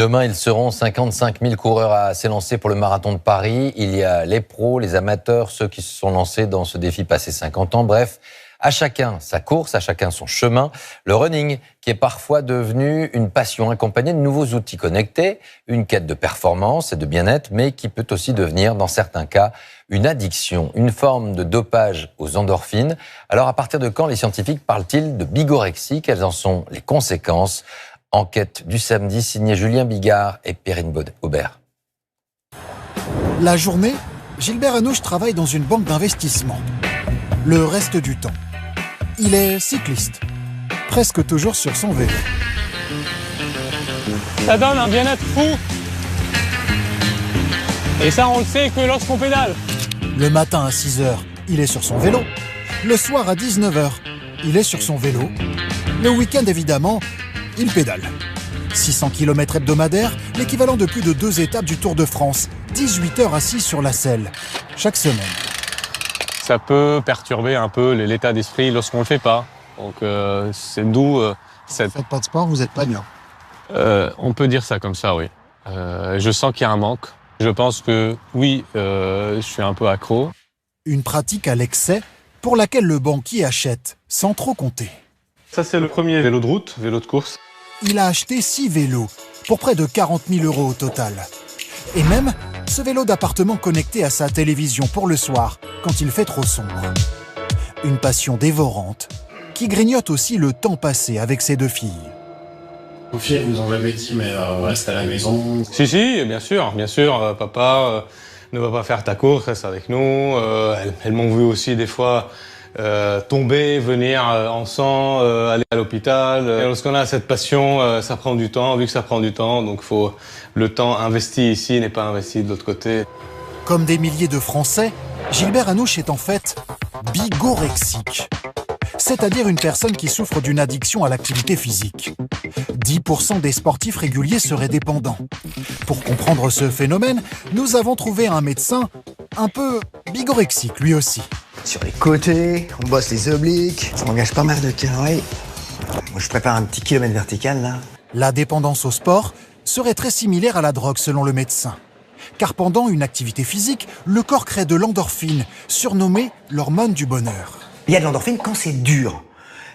Demain, ils seront 55 000 coureurs à s'élancer pour le marathon de Paris. Il y a les pros, les amateurs, ceux qui se sont lancés dans ce défi passé 50 ans. Bref, à chacun sa course, à chacun son chemin. Le running, qui est parfois devenu une passion accompagnée de nouveaux outils connectés, une quête de performance et de bien-être, mais qui peut aussi devenir, dans certains cas, une addiction, une forme de dopage aux endorphines. Alors, à partir de quand les scientifiques parlent-ils de bigorexie? Quelles en sont les conséquences? Enquête du samedi, signée Julien Bigard et Perrine Aubert. La journée, Gilbert Hanouche travaille dans une banque d'investissement. Le reste du temps, il est cycliste, presque toujours sur son vélo. Ça donne un bien-être fou. Et ça, on le sait que lorsqu'on pédale. Le matin à 6h, il est sur son vélo. Le soir à 19h, il est sur son vélo. Le week-end, évidemment, il pédale. 600 km hebdomadaires, l'équivalent de plus de 2 étapes du Tour de France. 18 heures assis sur la selle, chaque semaine. Ça peut perturber un peu l'état d'esprit lorsqu'on ne le fait pas. Donc c'est d'où cette... Vous faites pas de sport, vous n'êtes pas bien. On peut dire ça comme ça, oui. Je sens qu'il y a un manque. Je pense que oui, je suis un peu accro. Une pratique à l'excès pour laquelle le banquier achète, sans trop compter. Ça, c'est le premier vélo de route, vélo de course. Il a acheté 6 vélos, pour près de 40 000 € au total. Et même ce vélo d'appartement connecté à sa télévision pour le soir, quand il fait trop sombre. Une passion dévorante, qui grignote aussi le temps passé avec ses 2 filles. Vos filles vous ont jamais dit, mais reste à la maison. Si, bien sûr. Papa ne va pas faire ta course, reste avec nous. Elles m'ont vu aussi des fois tomber, venir en sang, aller à l'hôpital. Et lorsqu'on a cette passion, ça prend du temps. Vu que ça prend du temps, donc le temps investi ici n'est pas investi de l'autre côté. Comme des milliers de Français, Gilbert Hanouche est en fait bigorexique. C'est-à-dire une personne qui souffre d'une addiction à l'activité physique. 10% des sportifs réguliers seraient dépendants. Pour comprendre ce phénomène, nous avons trouvé un médecin un peu bigorexique lui aussi. Sur les côtés, on bosse les obliques, ça engage pas mal de calories. Moi, je prépare un petit kilomètre vertical, là. La dépendance au sport serait très similaire à la drogue selon le médecin. Car pendant une activité physique, le corps crée de l'endorphine, surnommée l'hormone du bonheur. Il y a de l'endorphine quand c'est dur.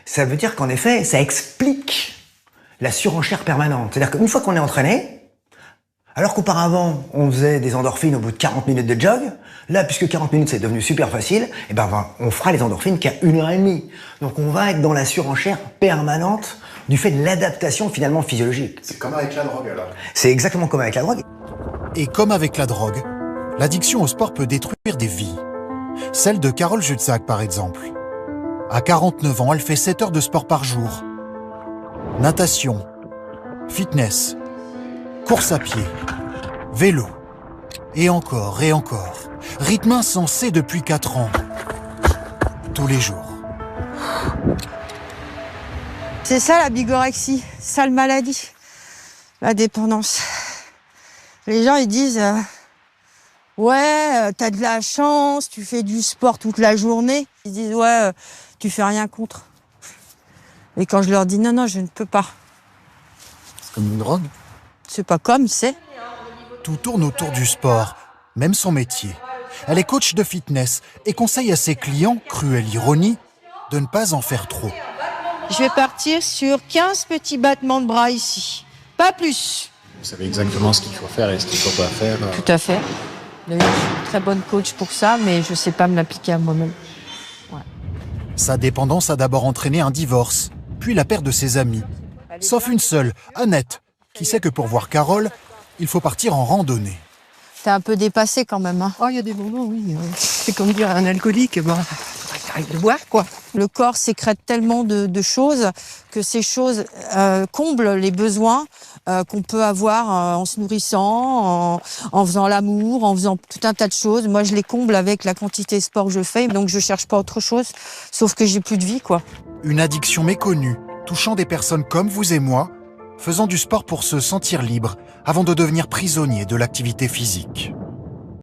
Ça veut dire qu'en effet, ça explique la surenchère permanente. C'est-à-dire qu'une fois qu'on est entraîné, alors qu'auparavant, on faisait des endorphines au bout de 40 minutes de jog, là, puisque 40 minutes c'est devenu super facile, on fera les endorphines qu'à 1h30. Donc on va être dans la surenchère permanente du fait de l'adaptation finalement physiologique. C'est comme avec la drogue alors. C'est exactement comme avec la drogue. Et comme avec la drogue, l'addiction au sport peut détruire des vies. Celle de Carole Jutsac par exemple. À 49 ans, elle fait 7 heures de sport par jour. Natation, fitness, course à pied, vélo, et encore, rythme insensé depuis 4 ans, tous les jours. C'est ça la bigorexie, sale maladie, la dépendance. Les gens ils disent ouais, t'as de la chance, tu fais du sport toute la journée. Ils disent ouais, tu fais rien contre. Et quand je leur dis non, je ne peux pas. C'est comme une drogue. C'est pas comme, c'est. Tout tourne autour du sport, même son métier. Elle est coach de fitness et conseille à ses clients, cruelle ironie, de ne pas en faire trop. Je vais partir sur 15 petits battements de bras ici, pas plus. Vous savez exactement ce qu'il faut faire et ce qu'il ne faut pas faire. Tout à fait. D'ailleurs, je suis une très bonne coach pour ça, mais je ne sais pas me l'appliquer à moi-même. Ouais. Sa dépendance a d'abord entraîné un divorce, puis la perte de ses amis. Sauf une seule, Annette, qui sait que pour voir Carole, il faut partir en randonnée. T'es un peu dépassé quand même. Hein. Oh, il y a des moments, oui. C'est comme dire à un alcoolique, arrête de boire, quoi. Le corps sécrète tellement de choses que ces choses comblent les besoins qu'on peut avoir en se nourrissant, en faisant l'amour, en faisant tout un tas de choses. Moi, je les comble avec la quantité de sport que je fais, donc je cherche pas autre chose, sauf que j'ai plus de vie, quoi. Une addiction méconnue, touchant des personnes comme vous et moi, faisant du sport pour se sentir libre, avant de devenir prisonnier de l'activité physique.